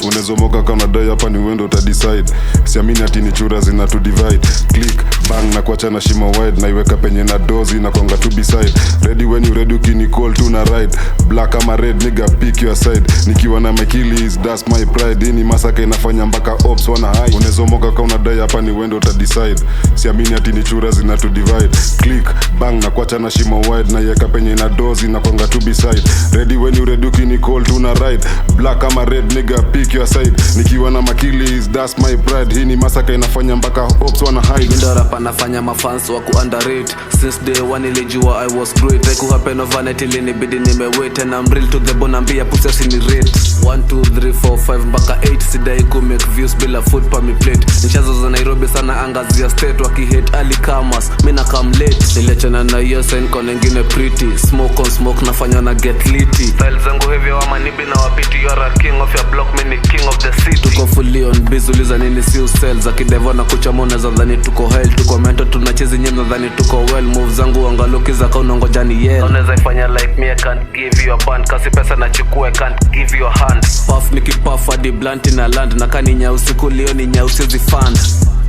Unezomoka kama dai hapa ni wendo utadecide. Siamini ati ni chura zina to divide. Click, bang na kuacha na shima wide. Na iweka penye na dozi na konga to beside. Ready when you ready ukini call tu na ride. Black ama red nigga pick your side. Nikiwa na my killies that's my pride. Ini masaka inafanya mpaka ops wana hide. Unezomoka kama dai hapa ni wendo utadecide. Siamini ati ni chura zina to divide. Click, bang na kuacha na shima wide. Na iweka penye na dozi na konga to beside. Ready when you ready ukini call tu na ride. Black ama red nigga pick your side. Nikiwa na makilis that's my pride. Hii ni masaka inafanya mpaka ops wana hide. Ndo rapa nafanya mafans wa ku underrate. Since day one nilijua I was great. Like happen overnight ilinibidi nimewait. And I'm real to the bone ambia pussy sinirate. 1, 2, 3, 4, 5 mpaka 8. Sidai ku make views bila food pa mi plate. Nishazo za Nairobi sana angazia state. Wakihate ali comers mina come late. Niliachana na hiyo sign kwa wengine pretty. Smoke on smoke nafanya na get litty. Style zangu heavy wa manibi na wapiti. You're a king of your block mini king of the city. Tuko fully on biz uliza nini si usell. Za kidevo na kuchamona za dhani tuko hell. Tuko mento tunachezi nyemza dhani tuko well. Move zangu angaluki za kauna ngoja ni yell. Unaweza ifanya like me I can't give you a band. Kasi pesa na chukua I can't give you a hand. Puff niki puff hadi blunt in a land. Na kani nyausi kulio ni nyausi zifand.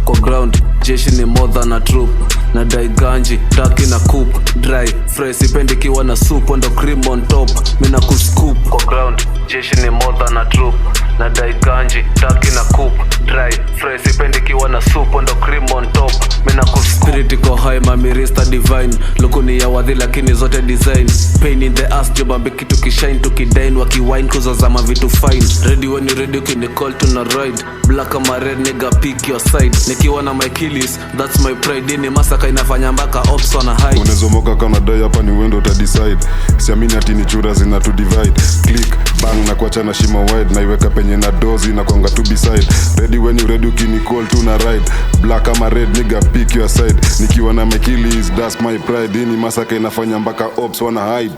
Kwa ground, jeshi ni more than a troop. Na dai ganji, taki na coop. Dry, fresh, sipendi kiwa na soup. Ndo cream on top, mina kuscoop. Kwa ground, jeshi ni more than a troop. Na dai ganji, taki na coop. Dry, fresh, sipendi kiwa na soup. Ndo cream on top, mina kuscoop. Spirit iko high, mamirista divine. Luku ni ya wadhi lakini zote design. Pain in the ass, job ambiki tukishine. Tukidine, wakiwine, kuzazama vitu fine. Ready when you ready, ukini call tuna ride. Black ama red, nigga pick your side. Nikiwa na my killies, that's my pride. Ini masaka inafanya mpaka ops wana hide. Unezomoka kama dai hapa ni wendo utadecide. Siamini ati ni chura zina to divide. Click, bang na kuacha na shima wide. Na iweka penye na dozi na konga to beside. Ready when you ready ukini call tu na ride. Black ama red nigga pick your side. Nikiwa na my killies that's my pride. Ini masaka inafanya mpaka ops wana hide.